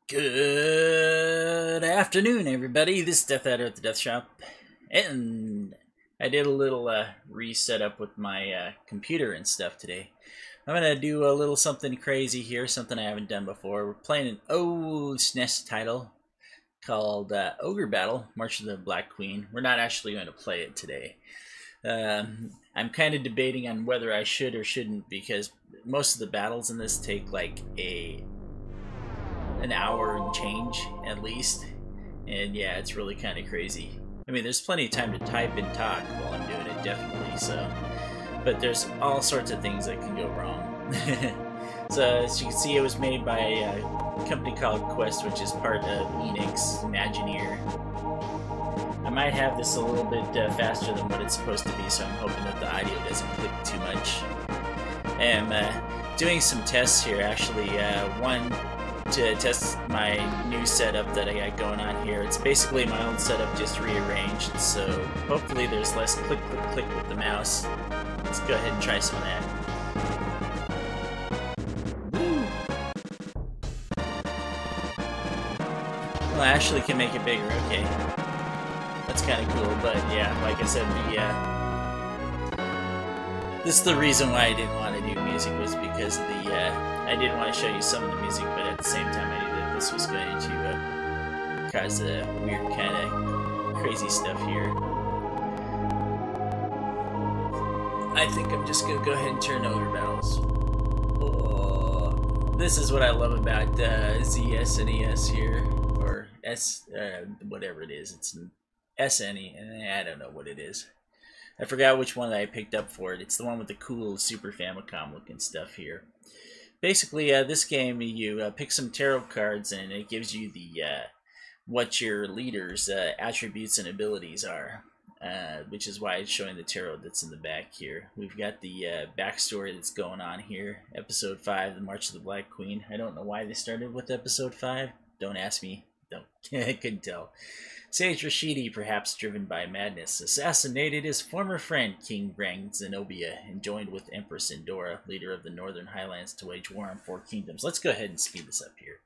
Good afternoon, everybody. This is Dethaddr at the Death Shop, and I did a little reset up with my computer and stuff today. I'm gonna do a little something crazy here, something I haven't done before. We're playing an old SNES title called OgreBattle, March of the Black Queen. We're not actually going to play it today. I'm kind of debating on whether I should or shouldn't, because most of the battles in this take like an hour and change at least, and yeah, it's really kind of crazy. I mean, there's plenty of time to type and talk while I'm doing it, definitely, so, but there's all sorts of things that can go wrong. So as you can see, it was made by a company called Quest, which is part of Enix Imagineer. I might have this a little bit faster than what it's supposed to be, so I'm hoping that the audio doesn't click too much. I'm doing some tests here, actually. One to test my new setup that I got going on here. It's basically my old setup, just rearranged, so hopefully there's less click, click, click with the mouse. Let's go ahead and try some of that. Woo! Well, I actually can make it bigger, okay. That's kind of cool, but yeah, like I said, this is the reason why I didn't want to do music, was because of the, I did want to show you some of the music, but at the same time I knew that this was going to cause weird kind of crazy stuff here. I think I'm just going to go ahead and turn OgreBattles. Oh, this is what I love about ZSNES here, or whatever it is. It's SNE, I don't know what it is. I forgot which one that I picked up for it. It's the one with the cool Super Famicom looking stuff here. Basically, this game, you pick some tarot cards and it gives you the what your leader's attributes and abilities are, which is why it's showing the tarot that's in the back here. We've got the backstory that's going on here. Episode 5, The March of the Black Queen. I don't know why they started with Episode 5. Don't ask me. I couldn't tell. Sage Rashidi, perhaps driven by madness, assassinated his former friend, King Brang Zenobia, and joined with Empress Endora, leader of the Northern Highlands, to wage war on 4 kingdoms. Let's go ahead and speed this up here.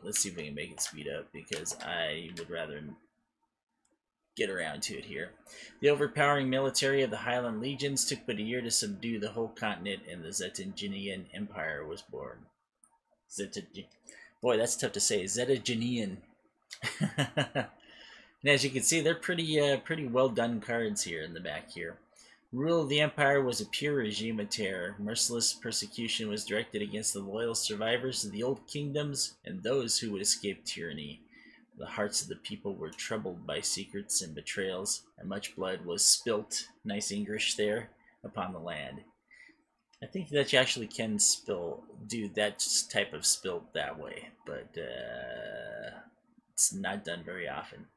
Let's see if we can make it speed up, because I would rather get around to it here. The overpowering military of the Highland legions took but a year to subdue the whole continent, and the Zetaginian Empire was born. Boy, that's tough to say. Zetaginian. And as you can see, they're pretty well done cards here in the back here. Rule of the Empire was a pure regime of terror. Merciless persecution was directed against the loyal survivors of the old kingdoms and those who would escape tyranny. The hearts of the people were troubled by secrets and betrayals, and much blood was spilt, nice English there, upon the land. I think that you actually can do that type of spilt that way, but it's not done very often.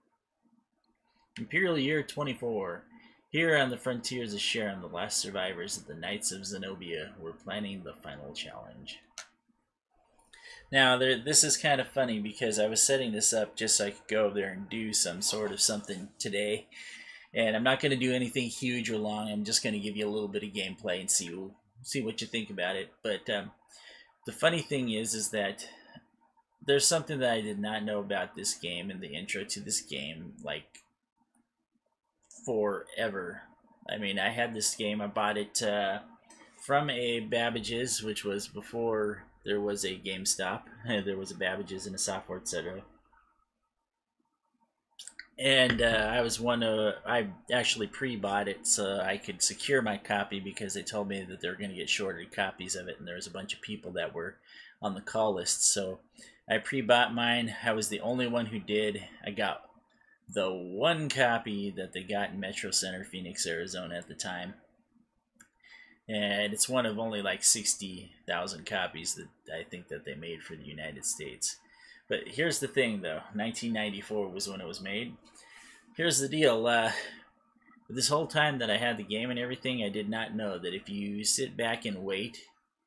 Imperial Year 24. Here on the frontiers of Sharon, the last survivors of the Knights of Zenobia were planning the final challenge. Now, this is kind of funny, because I was setting this up just so I could go over there and do some sort of something today. And I'm not going to do anything huge or long. I'm just going to give you a little bit of gameplay and see what you think about it. But the funny thing is that there's something that I did not know about this game in the intro to this game, like, forever. I mean, I had this game, I bought it from a Babbage's, which was before there was a GameStop. There was a Babbage's and a Software, etc. And I actually pre-bought it so I could secure my copy, because they told me that they were going to get shorted copies of it, and there was a bunch of people that were on the call list. So I pre-bought mine. I was the only one who did. I got the one copy that they got in Metro Center, Phoenix, Arizona at the time. And it's one of only like 60,000 copies that I think that they made for the United States. But here's the thing, though. 1994 was when it was made. Here's the deal. This whole time that I had the game and everything, I did not know that if you sit back and wait,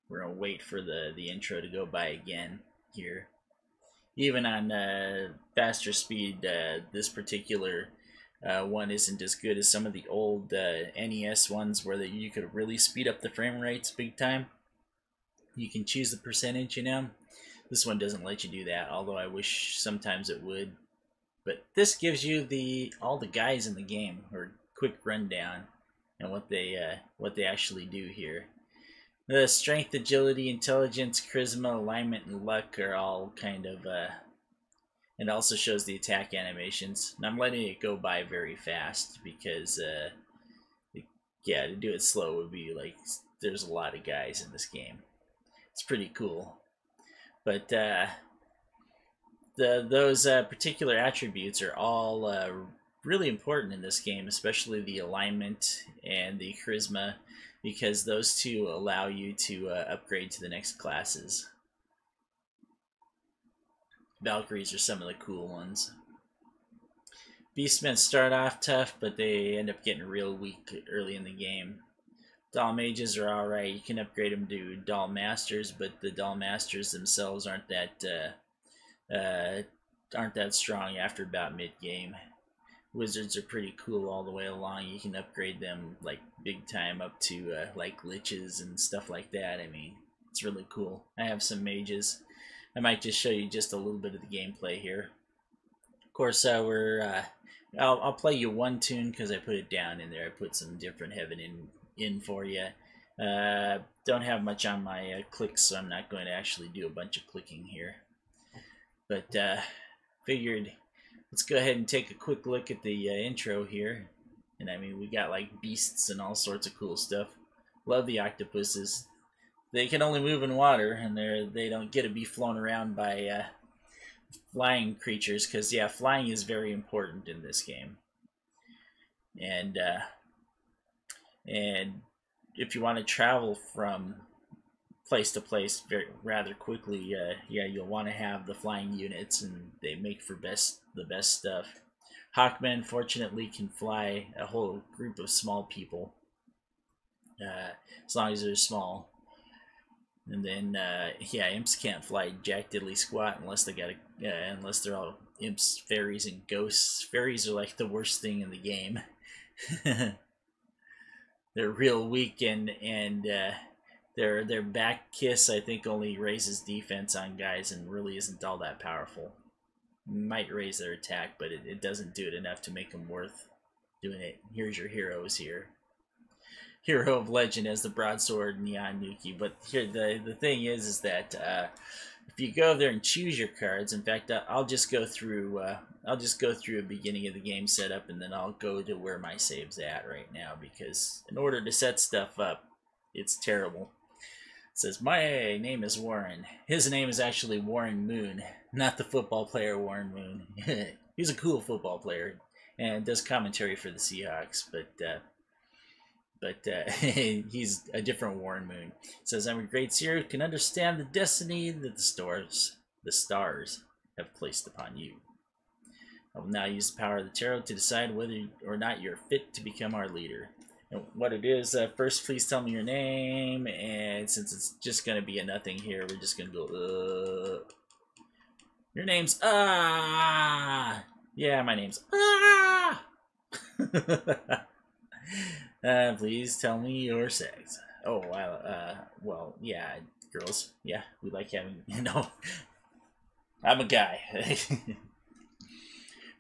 we're going to wait for the intro to go by again here. Even on faster speed, this particular one isn't as good as some of the old NES ones, where you could really speed up the frame rates big time. You can choose the percentage, you know. This one doesn't let you do that, although I wish sometimes it would. But this gives you all the guys in the game, or quick rundown, and what they actually do here. The strength, agility, intelligence, charisma, alignment, and luck are all kind of. It also shows the attack animations, and I'm letting it go by very fast because, yeah, to do it slow would be like there's a lot of guys in this game. It's pretty cool, but those particular attributes are all really important in this game, especially the alignment and the charisma, because those two allow you to upgrade to the next classes. Valkyries are some of the cool ones. Beastmen start off tough, but they end up getting real weak early in the game. Doll Mages are alright. You can upgrade them to Doll Masters, but the Doll Masters themselves aren't that strong after about mid-game. Wizards are pretty cool all the way along. You can upgrade them like big time up to like liches and stuff like that. I mean, it's really cool. I have some mages. I might just show you just a little bit of the gameplay here. Of course, I'll play you one tune because I put it down in there. I put some different heaven in for you. Don't have much on my clicks, so I'm not going to actually do a bunch of clicking here. But figured let's go ahead and take a quick look at the intro here. And I mean, we got like beasts and all sorts of cool stuff. Love the octopuses. They can only move in water, and they don't get to be flown around by flying creatures, because yeah, flying is very important in this game. And if you want to travel from place to place rather quickly, yeah, you'll want to have the flying units, and they make for the best stuff. Hawkmen, fortunately, can fly a whole group of small people, as long as they're small. And then, yeah, imps can't fly jack diddly squat unless they got unless they're all imps, fairies, and ghosts. Fairies are like the worst thing in the game. They're real weak, and their back kiss, I think, only raises defense on guys and really isn't all that powerful. Might raise their attack, but it doesn't do it enough to make them worth doing it. Here's your heroes here. Hero of Legend as the broadsword Neon Nuki. But here the thing is that if you go there and choose your cards, in fact, I'll just go through a beginning of the game setup, and then I'll go to where my save's at right now, because in order to set stuff up, it's terrible. It says, my name is Warren. His name is actually Warren Moon, not the football player Warren Moon. He's a cool football player and does commentary for the Seahawks, but he's a different Warren Moon. It says, I'm a great seer who can understand the destiny that the stars have placed upon you. I will now use the power of the tarot to decide whether or not you're fit to become our leader. And what it is, first please tell me your name, and since it's just going to be a nothing here, we're just going to go, Your name's, Yeah, my name's, please tell me your sex. Oh, wow. Well, yeah, girls. Yeah, we like having, I'm a guy.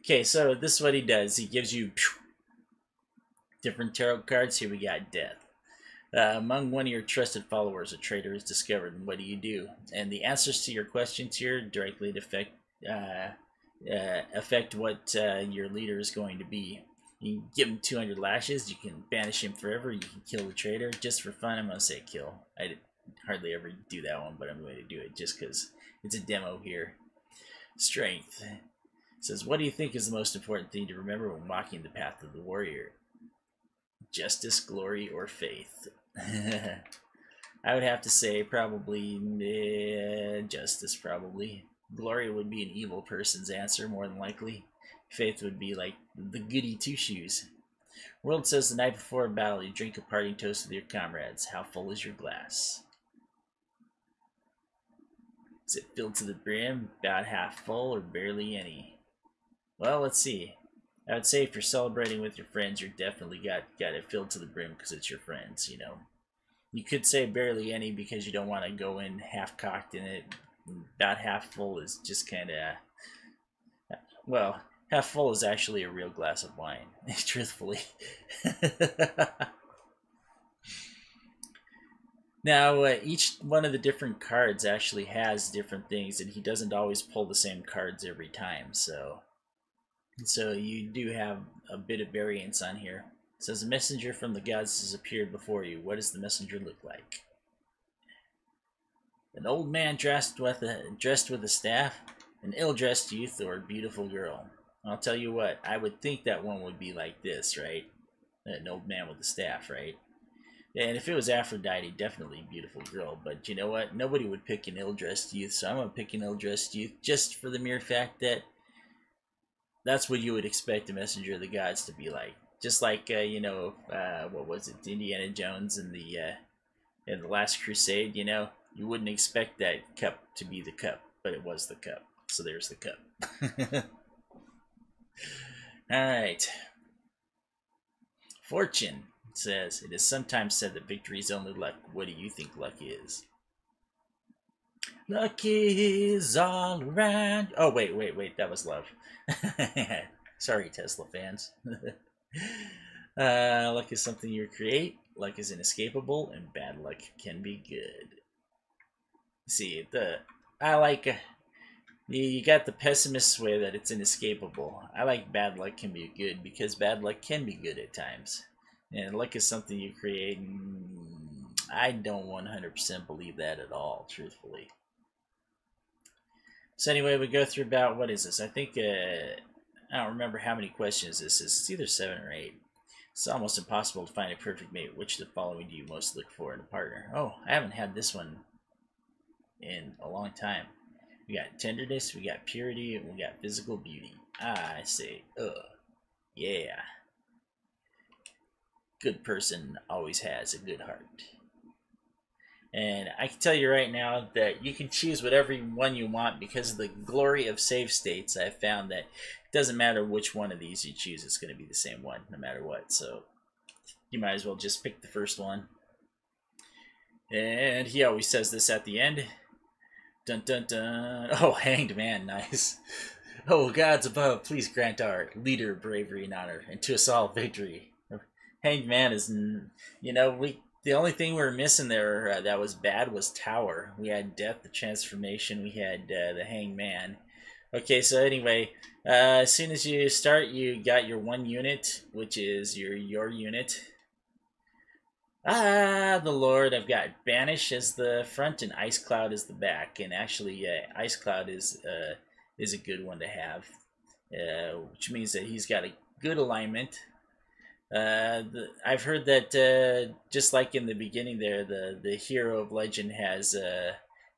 Okay, so this is what he does. He gives you different tarot cards. Here we got Death. Among one of your trusted followers, a traitor is discovered, and what do you do? And the answers to your questions here directly affect what your leader is going to be. You can give him 200 lashes, you can banish him forever, you can kill the traitor. Just for fun, I'm going to say kill. I hardly ever do that one, but I'm going to do it just because it's a demo here. Strength. It says, what do you think is the most important thing to remember when walking the path of the warrior? Justice, glory, or faith? I would have to say probably justice, probably. Glory would be an evil person's answer, more than likely. Faith would be like the goody two-shoes. World says the night before a battle, you drink a parting toast with your comrades. How full is your glass? Is it filled to the brim, about half full, or barely any? Well, let's see. I would say if you're celebrating with your friends, you're definitely got it filled to the brim because it's your friends, You could say barely any because you don't want to go in half-cocked in it, About half full is just kind of, well, half full is actually a real glass of wine, truthfully. Now, each one of the different cards actually has different things, and he doesn't always pull the same cards every time, so you do have a bit of variance on here. It says, a messenger from the gods has appeared before you. What does the messenger look like? An old man dressed with a staff, an ill-dressed youth, or a beautiful girl. I'll tell you what, I would think that one would be like this, right? An old man with a staff, right? And if it was Aphrodite, definitely a beautiful girl. But you know what? Nobody would pick an ill-dressed youth, so I'm going to pick an ill-dressed youth just for the mere fact that that's what you would expect a messenger of the gods to be like. Just like, what was it? Indiana Jones in the Last Crusade, you know? You wouldn't expect that cup to be the cup, but it was the cup. So there's the cup. Alright. Fortune says, it is sometimes said that victory is only luck. What do you think luck is? Luck is all around. Oh, wait. That was love. Sorry, Tesla fans. Luck is something you create. Luck is inescapable, and bad luck can be good. See, I like... You got the pessimist's way that it's inescapable. I like bad luck can be good because bad luck can be good at times. And luck is something you create, and I don't 100% believe that at all, truthfully. So anyway, we go through about, what is this? I think, I don't remember how many questions this is. It's either 7 or 8. It's almost impossible to find a perfect mate. Which of the following do you most look for in a partner? Oh, I haven't had this one in a long time. We got tenderness, we got purity, and we got physical beauty. I say, yeah. Good person always has a good heart. And I can tell you right now that you can choose whatever one you want because of the glory of save states. I've found that it doesn't matter which one of these you choose, it's going to be the same one no matter what. So you might as well just pick the first one. And he always says this at the end. Dun dun dun. Oh, hanged man, nice. Oh, gods above, please grant our leader bravery and honor, and to us all victory. Hanged man is, the only thing we were missing there that was bad was Tower. We had Death, the Transformation, we had the Hanged Man. Okay, so anyway, as soon as you start, you got your 1 unit, which is your unit. Ah, the Lord. I've got Banish as the front and Ice Cloud as the back. And actually, Ice Cloud is a good one to have, which means that he's got a good alignment. I've heard that just like in the beginning there, the hero of legend has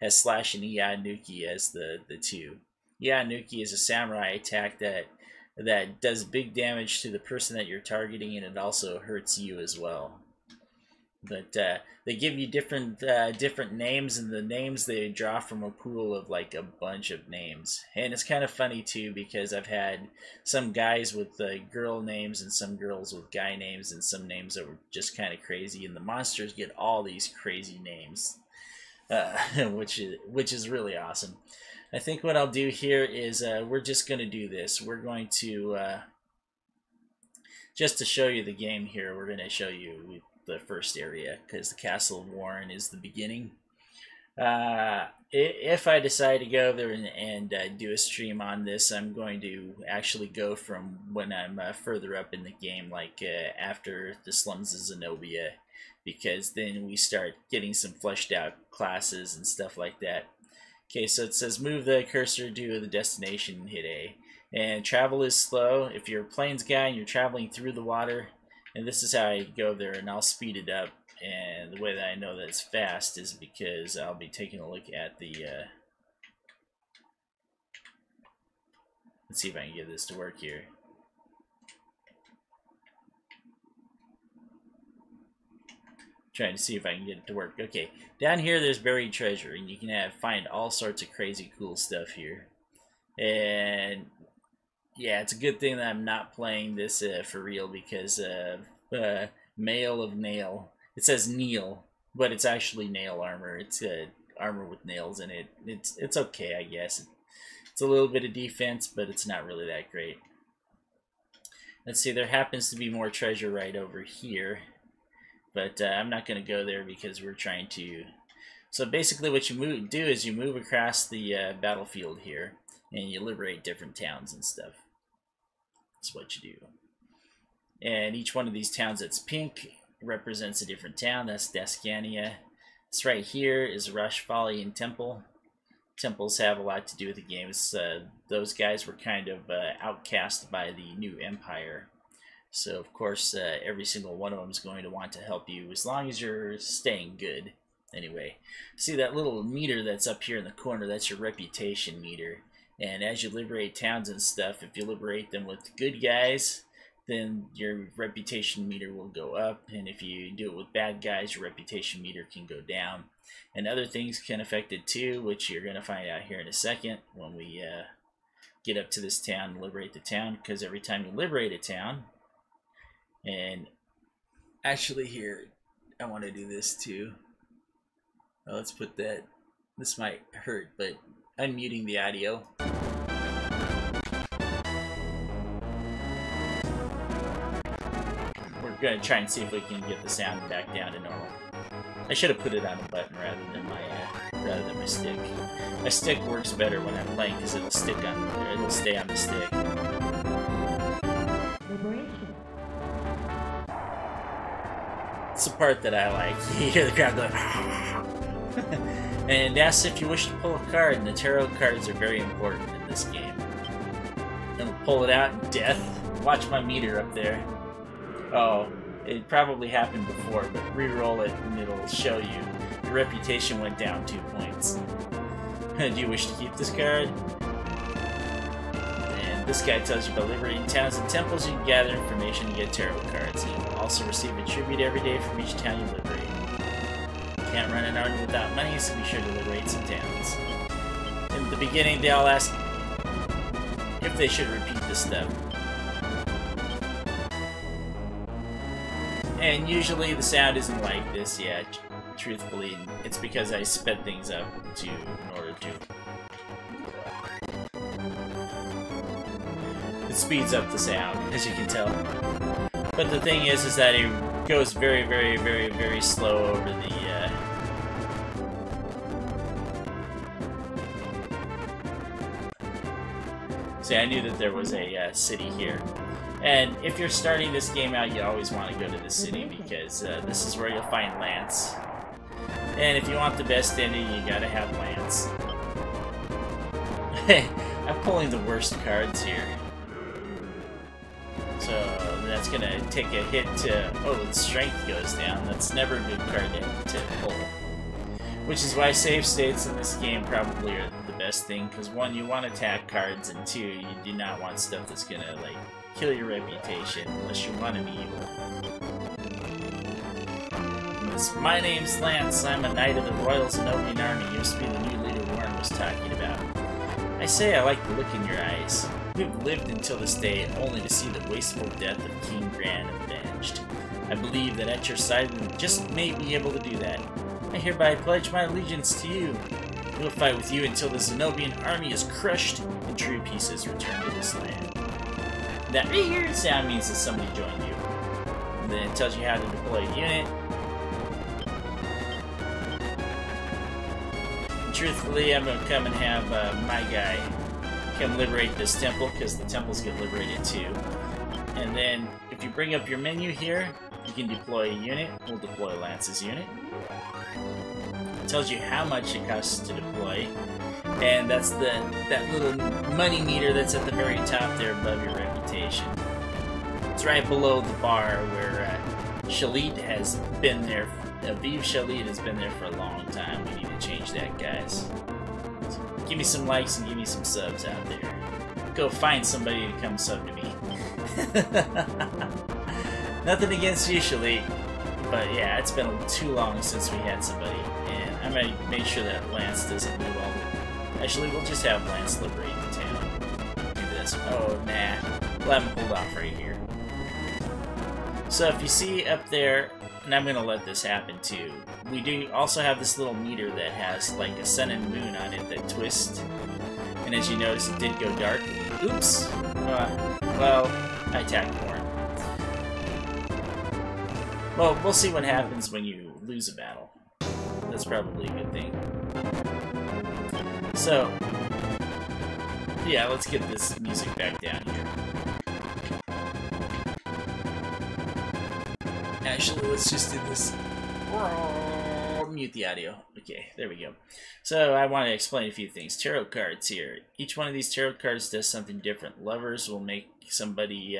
Slash and Ianuki as the two. Ianuki is a samurai attack that does big damage to the person that you're targeting, and it also hurts you as well. But they give you different names, and the names they draw from a pool of like a bunch of names. And it's kind of funny too because I've had some guys with girl names and some girls with guy names and some names that were just kind of crazy. And the monsters get all these crazy names, which is really awesome. I think what I'll do here is we're just going to do this. We're going to just to show you the game here. We're going to show you the first area because the Castle of Warren is the beginning. If I decide to go there and do a stream on this, I'm going to actually go from when I'm further up in the game, like after the Slums of Zenobia, because then we start getting some fleshed out classes and stuff like that. Okay, so it says move the cursor to the destination and hit A. And travel is slow. If you're a plains guy and you're traveling through the water, and this is how I go there, and I'll speed it up. And the way that I know that it's fast is because I'll be taking a look at the... let's see if I can get this to work here. Trying to see if I can get it to work. Okay, down here there's buried treasure, and you can find all sorts of crazy cool stuff here. And yeah, it's a good thing that I'm not playing this for real because Mail of Nail. It says Neil, but it's actually nail armor. It's armor with nails in it. It's okay, I guess. It's a little bit of defense, but it's not really that great. Let's see, there happens to be more treasure right over here, but I'm not going to go there because we're trying to... So basically what you do is you move across the battlefield here, and you liberate different towns and stuff. That's what you do. And each one of these towns that's pink represents a different town. That's Descania. This right here is Rush, Folly, and Temple. Temples have a lot to do with the game. Those guys were kind of outcast by the new empire. So, of course, every single one of them is going to want to help you as long as you're staying good. Anyway, see that little meter that's up here in the corner? That's your reputation meter. And as you liberate towns and stuff, if you liberate them with good guys, then your reputation meter will go up. And if you do it with bad guys, your reputation meter can go down. And other things can affect it too, which you're going to find out here in a second when we get up to this town and liberate the town. Because every time you liberate a town, and actually here, I want to do this too. Well, let's put that, this might hurt, but unmuting the audio. We're going to try and see if we can get the sound back down to normal. I should have put it on a button rather than my stick. My stick works better when I'm playing because it'll stay on the stick. It's the part that I like. You hear the crowd going. And asks if you wish to pull a card, and the tarot cards are very important in this game. And we'll pull it out. Death. Watch my meter up there. Oh. It probably happened before, but re-roll it and it'll show you. Your reputation went down 2 points. Do you wish to keep this card? And this guy tells you by liberating towns and temples, you can gather information and get tarot cards. You will also receive a tribute every day from each town you liberate. You can't run an army without money, so be sure to liberate some towns. In the beginning, they all ask if they should repeat this step. And usually the sound isn't like this, yeah, truthfully. It's because I sped things up in order to. It speeds up the sound, as you can tell. But the thing is that it goes very, very, very, very slow over the, See, I knew that there was a city here. And if you're starting this game out, you always want to go to the city because this is where you'll find Lance. And if you want the best ending, you gotta have Lance. I'm pulling the worst cards here. So that's gonna take a hit to... Oh, the strength goes down. That's never a good card to pull. Which is why save states in this game probably are the best thing. Because one, you want attack cards, and two, you do not want stuff that's gonna, like, kill your reputation unless you want to be evil. My name's Lance. I'm a knight of the Royal Zenobian Army. You must be the new leader Warren was talking about. I say I like the look in your eyes. We've lived until this day only to see the wasteful death of King Gran avenged. I believe that at your side we just may be able to do that. I hereby pledge my allegiance to you. We'll fight with you until the Zenobian army is crushed and true peace is returned to this land. That weird sound means that somebody joined you. And then it tells you how to deploy a unit. And truthfully, I'm going to come and have my guy come liberate this temple, because the temples get liberated too. And then, if you bring up your menu here, you can deploy a unit. We'll deploy Lance's unit. It tells you how much it costs to deploy. And that's that little money meter that's at the very top there above your reputation. It's right below the bar where Shalit has been there. Aviv Shalit has been there for a long time. We need to change that, guys. So give me some likes and give me some subs out there. Go find somebody to come sub to me. Nothing against you, Shalit. But yeah, it's been too long since we had somebody. And I might make sure that Lance doesn't do all the... Actually, we'll just have Lance liberate the town. Do this. Oh, nah. We'll have him hold off right here. So if you see up there, and I'm going to let this happen too. We do also have this little meter that has like a sun and moon on it that twist. And as you notice, it did go dark. Oops! Well, I attacked Warren. Well, we'll see what happens when you lose a battle. That's probably a good thing. So, yeah, let's get this music back down here. Actually, let's just do this. Mute the audio. Okay, there we go. So I want to explain a few things. Tarot cards here. Each one of these tarot cards does something different. Lovers will make somebody...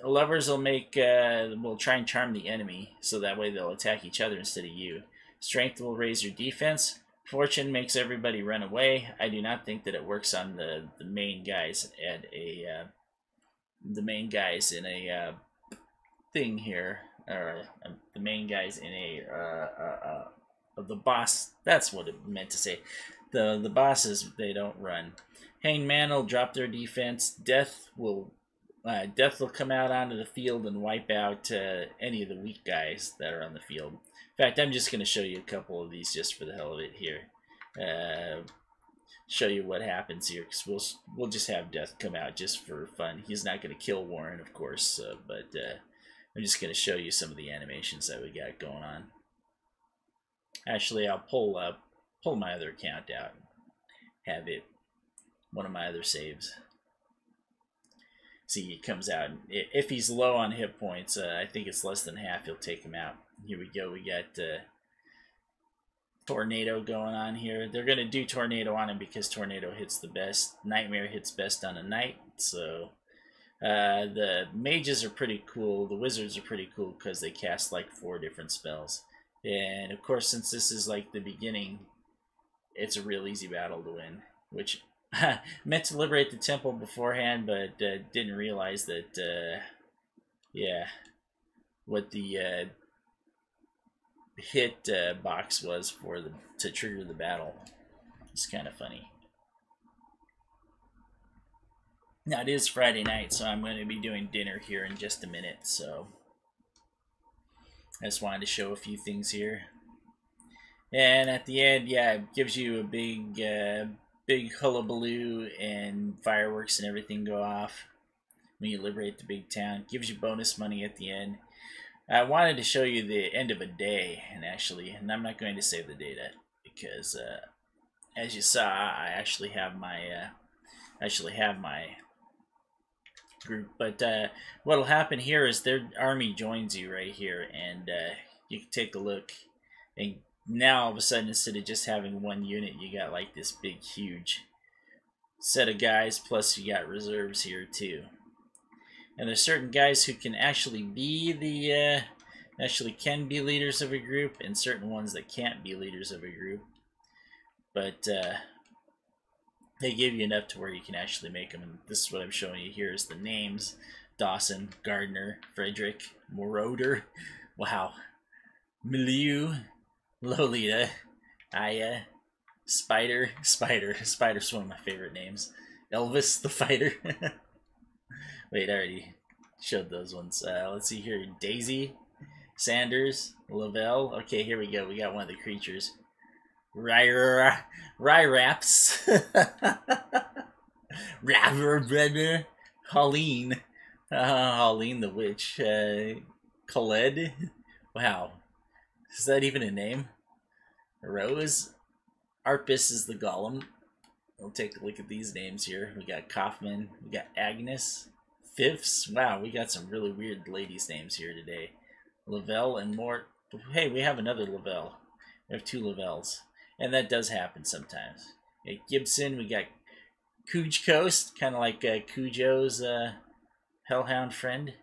lovers will make... will try and charm the enemy, so that way they'll attack each other instead of you. Strength will raise your defense. Fortune makes everybody run away. I do not think that it works on the main guys at a... the main guys in a thing here. Or the main guys in a... the boss, that's what it meant to say. The bosses, they don't run. Hanged Man will drop their defense. Death will come out onto the field and wipe out any of the weak guys that are on the field. In fact, I'm just going to show you a couple of these just for the hell of it here. Show you what happens here, because we'll just have Death come out just for fun. He's not going to kill Warren, of course, but I'm just going to show you some of the animations that we got going on. Actually, I'll pull my other account out. Have it one of my other saves. See, he comes out. If he's low on hit points, I think it's less than half, he'll take him out. Here we go. We got Tornado going on here. They're going to do Tornado on him because Tornado hits the best. Nightmare hits best on a knight. So the mages are pretty cool. The wizards are pretty cool because they cast like 4 different spells. And of course, since this is like the beginning, it's a real easy battle to win. Which meant to liberate the temple beforehand, but didn't realize that, yeah, what the hit box was for to trigger the battle. It's kind of funny. Now it is Friday night, so I'm going to be doing dinner here in just a minute. So I just wanted to show a few things here. And at the end, yeah, it gives you a big hullabaloo and fireworks and everything go off when you liberate the big town. It gives you bonus money at the end. I wanted to show you the end of a day, and I'm not going to save the data because, as you saw, I actually have my group. But what'll happen here is their army joins you right here, and you can take a look. And now all of a sudden, instead of just having one unit, you got like this big, huge set of guys. Plus, you got reserves here too. And there's certain guys who can actually be can be leaders of a group, and certain ones that can't be leaders of a group. But they give you enough to where you can actually make them. And this is what I'm showing you here is the names: Dawson, Gardner, Frederick, Moroder, wow, Milieu, Lolita, Aya, Spider's one of my favorite names. Elvis the Fighter. Wait, I already showed those ones. Let's see here. Daisy, Sanders, Lavelle. Okay, here we go. We got one of the creatures. Ryraps. Holleen. Holleen the Witch. Khaled. Wow. Is that even a name? Rose. Arpus is the Golem. We'll take a look at these names here. We got Kaufman. We got Agnes. Fifths. Wow, we got some really weird ladies' names here today. Lavelle and Mort. Hey, we have another Lavelle. We have 2 Lavelles. And that does happen sometimes. At Gibson, we got Cooge Coast, kind of like Cujo's hellhound friend.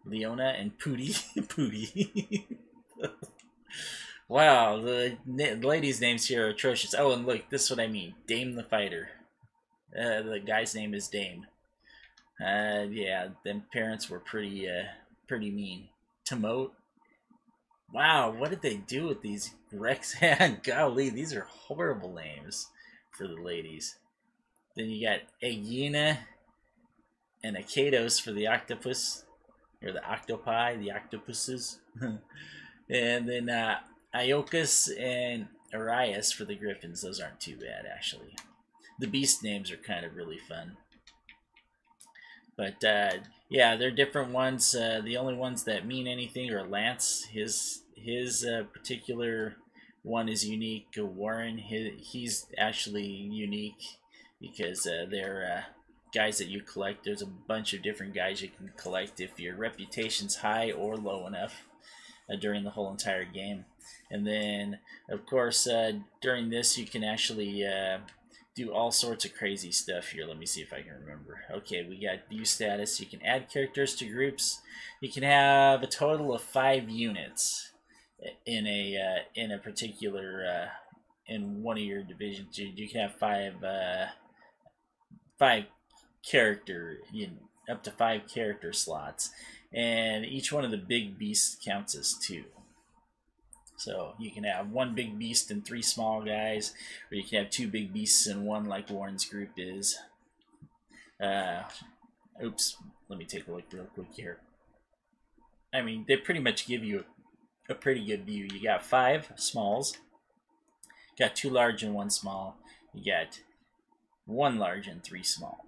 Leona and Pootie. Pootie. Wow, the ladies' names here are atrocious. Oh, and look, this is what I mean. Dame the Fighter. The guy's name is Dame. Yeah, them parents were pretty mean. Tomote. Wow, what did they do with these Rex? Golly, these are horrible names for the ladies. Then you got Aegina and Akatos for the octopus, or the octopi, the octopuses. And then Iokas and Arias for the Griffins. Those aren't too bad, actually. The beast names are kind of really fun. But yeah, they're different ones. The only ones that mean anything are Lance. His particular one is unique. Warren, he's actually unique because they're guys that you collect. There's a bunch of different guys you can collect if your reputation's high or low enough during the whole entire game. And then, of course, during this you can actually do all sorts of crazy stuff here. Let me see if I can remember. Okay, we got view status. You can add characters to groups. You can have a total of 5 units in a particular in one of your divisions. You can have five character, up to 5 character slots, and each one of the big beasts counts as 2. So you can have 1 big beast and 3 small guys, or you can have 2 big beasts and 1 like Warren's group is. Oops, let me take a look real quick here. I mean, they pretty much give you a pretty good view. You got 5 smalls, got 2 large and 1 small. You got 1 large and 3 small,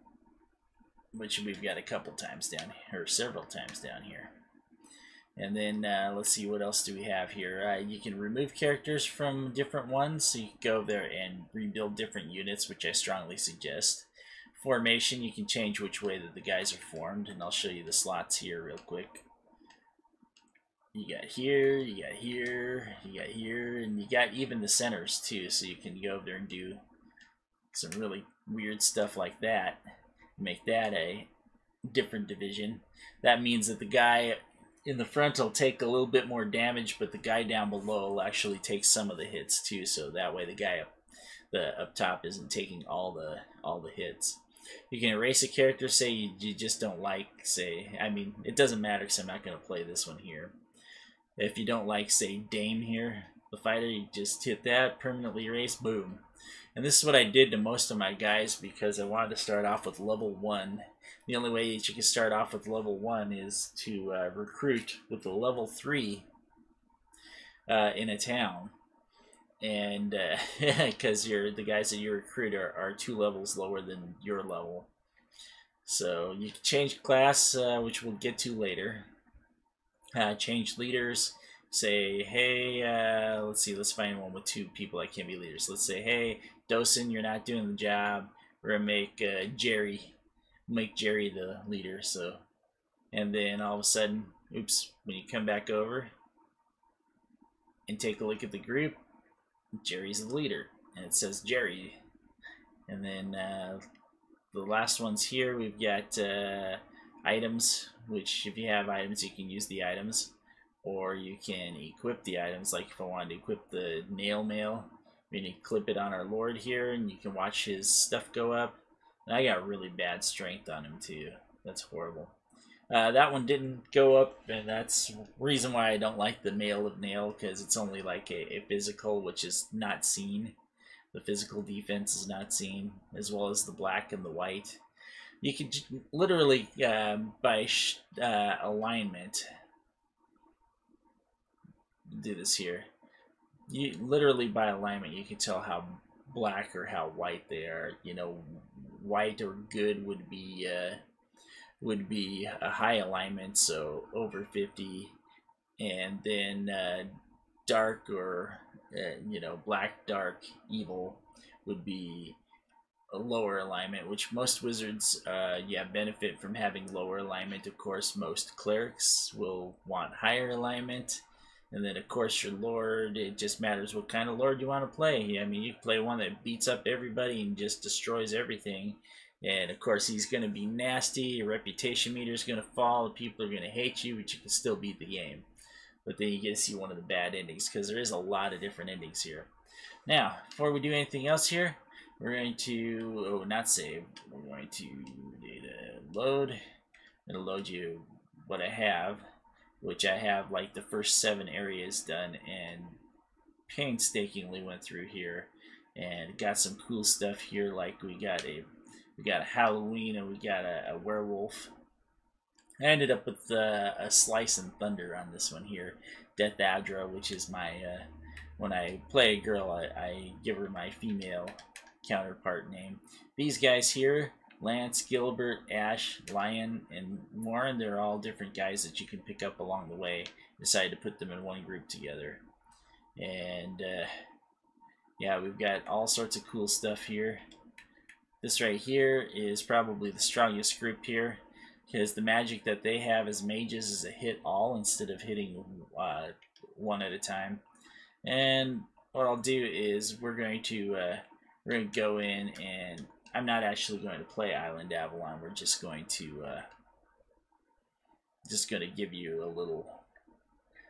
which we've got a couple times down here, or several times down here. And then let's see, what else do we have here? You can remove characters from different ones, so you can go there and rebuild different units, which I strongly suggest. Formation, you can change which way that the guys are formed, and I'll show you the slots here real quick. You got here, you got here, you got here, and you got even the centers too, so you can go over there and do some really weird stuff like that. Make that a different division. That means that the guy in the front will take a little bit more damage, but the guy down below will actually take some of the hits too, so that way the guy up top isn't taking all the hits. You can erase a character, say you just don't like, say, I mean, it doesn't matter because I'm not going to play this one here. If you don't like, say, Dame here, the fighter, you just hit that, permanently erase, boom. And this is what I did to most of my guys because I wanted to start off with level 1. The only way that you can start off with level 1 is to recruit with the level 3 in a town. And because the guys that you recruit are 2 levels lower than your level. So you can change class, which we'll get to later. Change leaders. Say, hey, let's see, let's find one with 2 people that can be leaders. Let's say, hey, Dosen, you're not doing the job. We're gonna make Jerry the leader. So, and then all of a sudden, oops, when you come back over and take a look at the group, Jerry's the leader, and it says Jerry. And then the last ones here, we've got items, which if you have items, you can use the items, or you can equip the items. Like if I wanted to equip the nail mail, we need to clip it on our Lord here, and you can watch his stuff go up. And I got really bad strength on him too. That's horrible. That one didn't go up, and that's the reason why I don't like the Mail of Nail, because it's only like a physical, which is not seen. The physical defense is not seen, as well as the black and the white. You can literally, by alignment, do this here. You literally, by alignment, you can tell how black or how white they are. You know, white or good would be a high alignment, so over 50, and then dark or black, dark, evil would be a lower alignment, which most wizards benefit from having lower alignment. Of course, most clerics will want higher alignment. And then, of course, your Lord, it just matters what kind of Lord you want to play. I mean, you can play one that beats up everybody and just destroys everything. And, of course, he's going to be nasty. Your reputation meter is going to fall. People are going to hate you, but you can still beat the game. But then you get to see one of the bad endings, because there is a lot of different endings here. Now, before we do anything else here, we're going to, not save. We're going to data load. It'll load you what I have, which I have like the first 7 areas done, and painstakingly went through here and got some cool stuff here. Like we got a Halloween, and we got a werewolf. I ended up with a Slice and Thunder on this one here. Dethaddr, which is my when I play a girl, I give her my female counterpart name. These guys here, Lance, Gilbert, Ash, Lion, and Warren, they're all different guys that you can pick up along the way. Decided to put them in one group together. And yeah, we've got all sorts of cool stuff here. This right here is probably the strongest group here, because the magic that they have as mages is a hit all instead of hitting one at a time. And what I'll do is we're going to go in, and I'm not actually going to play Island Avalon. We're just going to give you a little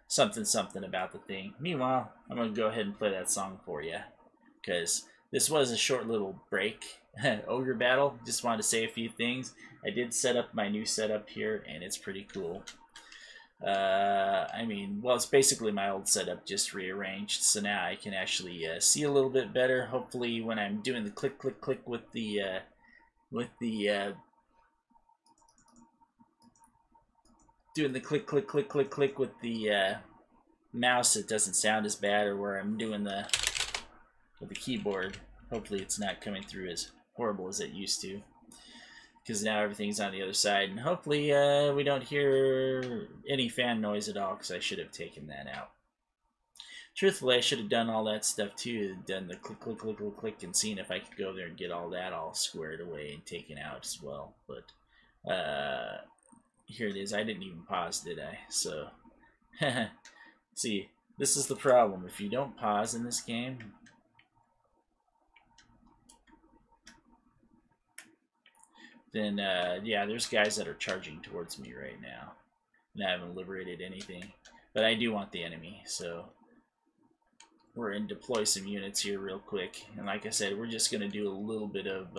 something about the thing. Meanwhile, I'm going to go ahead and play that song for you, because this was a short little break. OgreBattle, just wanted to say a few things. I did set up my new setup here, and it's pretty cool. I mean, well, it's basically my old setup just rearranged, so now I can actually see a little bit better. Hopefully, when I'm doing the click click click with the mouse, it doesn't sound as bad, or where I'm doing with the keyboard. Hopefully, it's not coming through as horrible as it used to, because now everything's on the other side, and hopefully we don't hear any fan noise at all, because I should have taken that out. Truthfully, I should have done all that stuff too, done the click click click click click, and seen if I could go there and get all that all squared away and taken out as well. But here it is. I didn't even pause, did I? So see, this is the problem. If you don't pause in this game, then yeah, there's guys that are charging towards me right now, and I haven't liberated anything, but I do want the enemy, so we're in deploy some units here real quick. And like I said, we're just gonna do a little bit of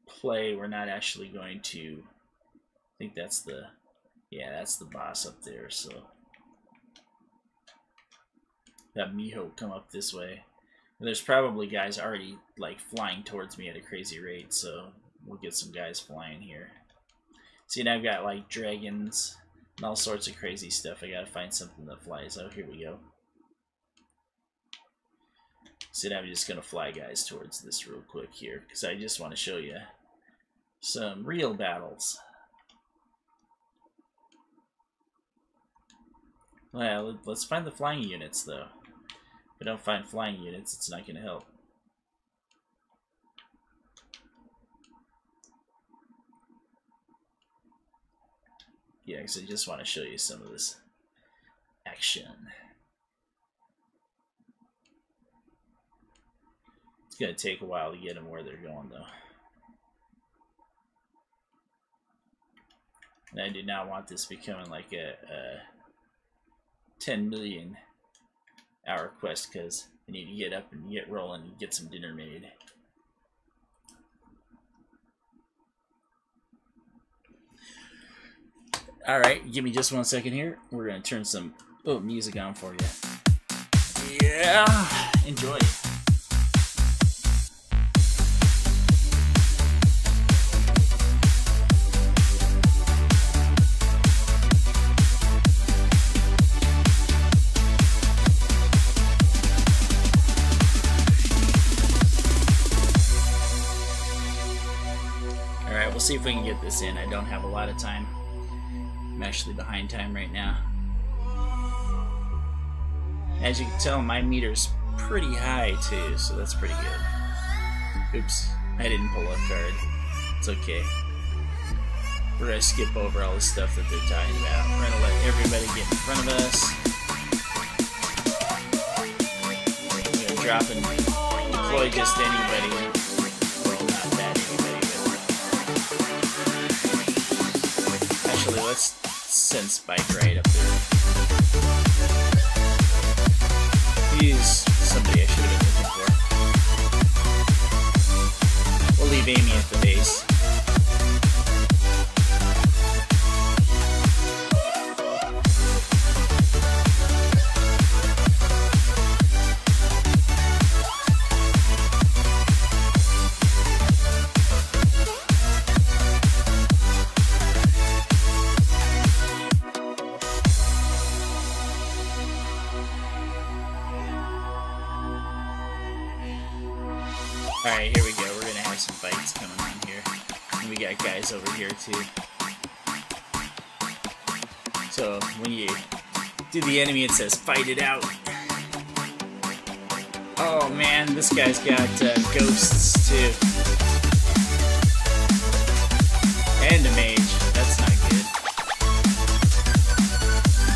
play. We're not actually going to, I think that's the, yeah, that's the boss up there. So that Miho come up this way. There's probably guys already like flying towards me at a crazy rate, so we'll get some guys flying here. See, now I've got like dragons and all sorts of crazy stuff. I gotta find something that flies. Oh, here we go. See, now I'm just gonna fly guys towards this real quick here, because I just want to show you some real battles. Well, let's find the flying units though. If I don't find flying units, it's not going to help. Yeah, because I just want to show you some of this action. It's going to take a while to get them where they're going, though. And I do not want this becoming like a 10 million hour quest, because I need to get up and get rolling and get some dinner made. Alright, give me just 1 second here. We're going to turn some music on for you. Yeah, enjoy. We'll see if we can get this in. I don't have a lot of time. I'm actually behind time right now. As you can tell, my meter's pretty high too, so that's pretty good. Oops, I didn't pull a card. It's okay. We're gonna skip over all the stuff that they're talking about. We're gonna let everybody get in front of us. We're gonna drop and deploy just anybody. Actually, let's send Spike right up there. He's somebody I should have been looking for. We'll leave Amy at the base. Alright, here we go. We're gonna have some fights coming on here. And we got guys over here too. So when you do the enemy, it says fight it out. Oh man, this guy's got ghosts too. And a mage. That's not good.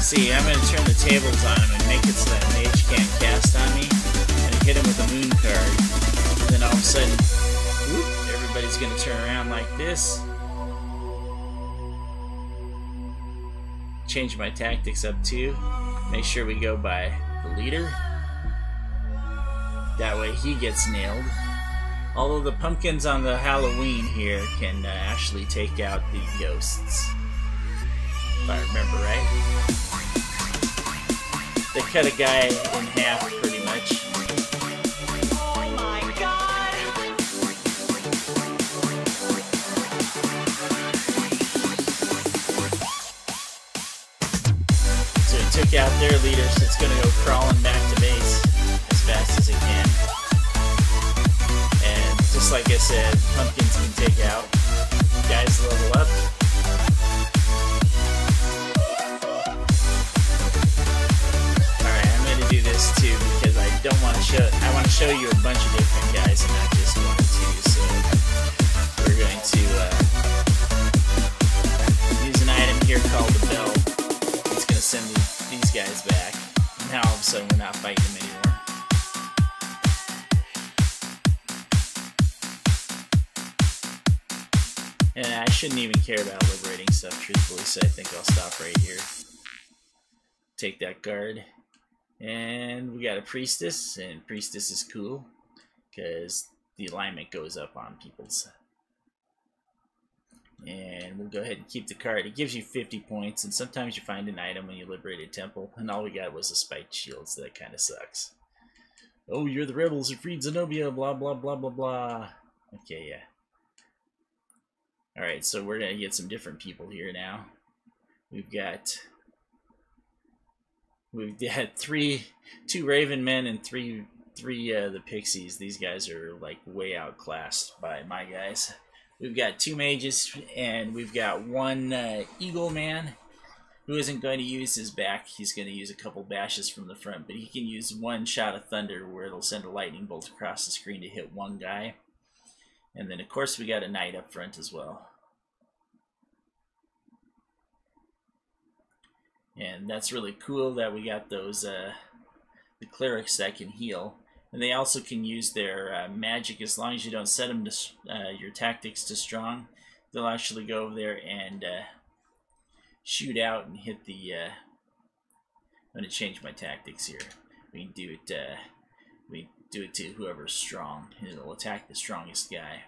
See, I'm gonna turn the tables on him and make it so that mage can't cast on me. And hit him with a moon card. And then all of a sudden, whoop, everybody's gonna turn around like this. Change my tactics up too. Make sure we go by the leader. That way he gets nailed. Although the pumpkins on the Halloween here can actually take out the ghosts. If I remember right. They cut a guy in half pretty much. Oh my god! So he took out their leader, so it's gonna go crawling back to base as fast as it can. And just like I said, pumpkins can take out. Guys level up. Alright, I'm gonna do this too because I don't want to show. I want to show you a bunch of different guys and not just one or two. So we're going to use an item here called the bell. It's gonna send these guys back. Now all of a sudden we're not fighting them anymore. And I shouldn't even care about liberating stuff, truthfully, so I think I'll stop right here. Take that guard. And we got a priestess, and priestess is cool, because the alignment goes up on people's. And we'll go ahead and keep the card. It gives you 50 points, and sometimes you find an item when you liberate a temple, and all we got was the spiked shields, so that kind of sucks. Oh, you're the rebels who freed Zenobia, blah, blah, blah, blah, blah. Okay, yeah. Alright, so we're gonna get some different people here now. We've got two Raven men and three the Pixies. These guys are like way outclassed by my guys. We've got two mages and we've got one Eagle man who isn't going to use his back. He's going to use a couple bashes from the front, but he can use one shot of thunder where it'll send a lightning bolt across the screen to hit one guy. And then, of course, we got a knight up front as well. And that's really cool that we got those, the clerics that can heal. And they also can use their magic as long as you don't set them to, your tactics to strong. They'll actually go over there and shoot out and hit the... I'm going to change my tactics here. We can do it, we do it to whoever's strong, and it'll attack the strongest guy.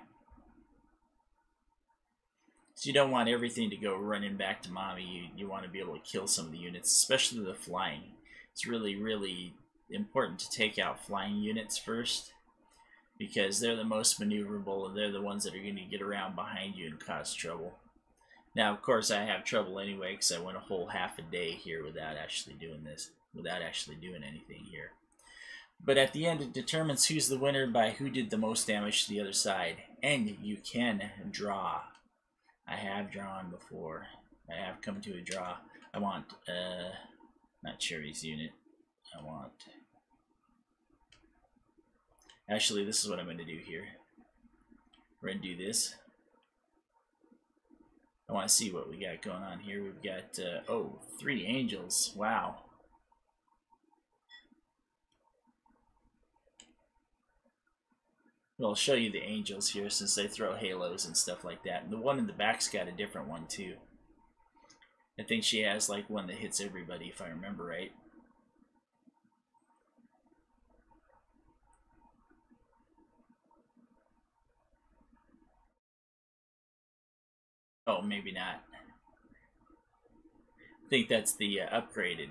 So you don't want everything to go running back to mommy. You want to be able to kill some of the units, especially the flying. It's really, really important to take out flying units first, because they're the most maneuverable, and they're the ones that are going to get around behind you and cause trouble. Now, of course, I have trouble anyway, because I went a whole half a day here without actually doing this, without actually doing anything here. But at the end, it determines who's the winner by who did the most damage to the other side. And you can draw. I have drawn before. I have come to a draw. I want, not Cherry's unit. I want... Actually, this is what I'm going to do here. We're going to do this. I want to see what we got going on here. We've got, oh, 3 angels. Wow. Well, I'll show you the angels here since they throw halos and stuff like that. And the one in the back's got a different one too. I think she has like one that hits everybody if I remember right. Oh, maybe not. I think that's the upgraded.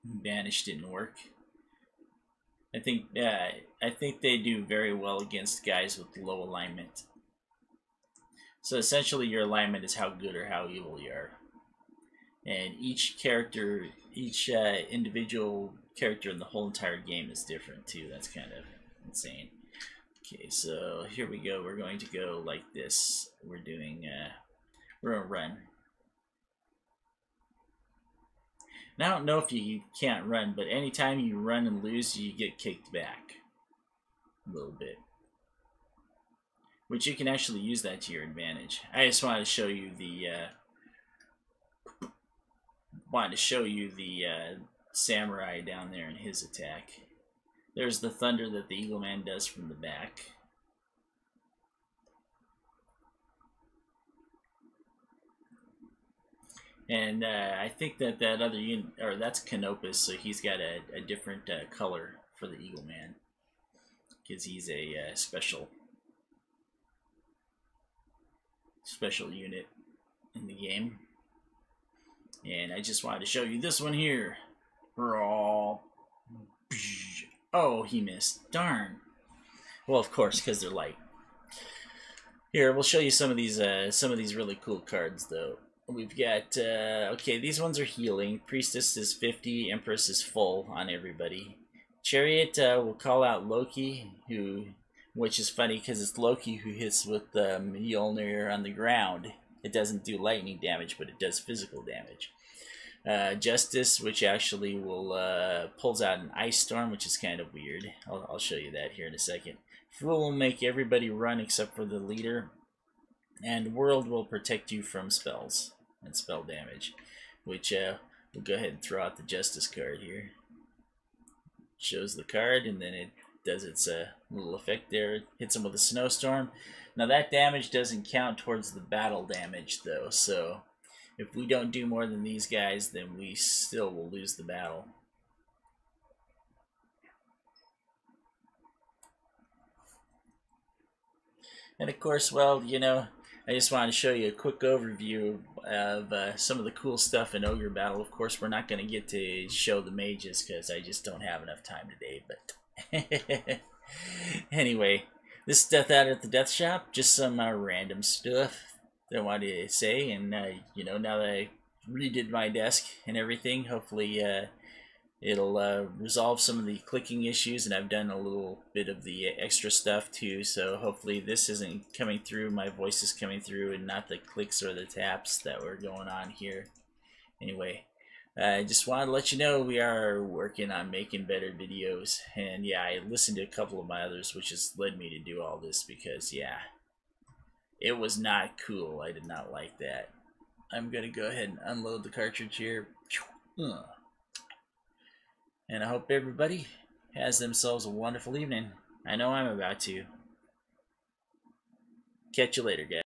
Banish didn't work. I think they do very well against guys with low alignment. So essentially your alignment is how good or how evil you are. And each character, each individual character in the whole entire game is different too. That's kind of insane. Okay, so here we go. We're going to go like this. We're gonna run. And I don't know if you can't run, but anytime you run and lose, you get kicked back a little bit, which you can actually use that to your advantage. I just wanted to show you the samurai down there in his attack. There's the thunder that the Eagle Man does from the back. And I think that other unit, or that's Canopus, so he's got a different color for the Eagle Man, because he's a special unit in the game. And I just wanted to show you this one here. Oh, he missed. Darn. Well, of course, because they're light. Here, we'll show you some of these really cool cards, though. We've got, okay, these ones are healing. Priestess is 50, Empress is full on everybody. Chariot will call out Loki, which is funny because it's Loki who hits with Mjolnir on the ground. It doesn't do lightning damage, but it does physical damage. Justice, which actually will pulls out an ice storm, which is kind of weird. I'll show you that here in a second. Fool will make everybody run except for the leader. And World will protect you from spells and spell damage, which we'll go ahead and throw out the Justice card here. Shows the card, and then it does its little effect there. It hits him with a snowstorm. Now that damage doesn't count towards the battle damage, though, so if we don't do more than these guys, then we still will lose the battle. And of course, well, you know, I just wanted to show you a quick overview of some of the cool stuff in OgreBattle. Of course, we're not going to get to show the mages because I just don't have enough time today. But anyway, this is Dethaddr at the Death Shop. Just some random stuff that I wanted to say. And, you know, now that I redid my desk and everything, hopefully it'll resolve some of the clicking issues, and I've done a little bit of the extra stuff too, so hopefully this isn't coming through, my voice is coming through and not the clicks or the taps that were going on here. Anyway, I just wanted to let you know we are working on making better videos, and yeah, I listened to a couple of my others, which has led me to do all this, because yeah, it was not cool. I did not like that. I'm gonna go ahead and unload the cartridge here. And I hope everybody has themselves a wonderful evening. I know I'm about to. Catch you later, guys.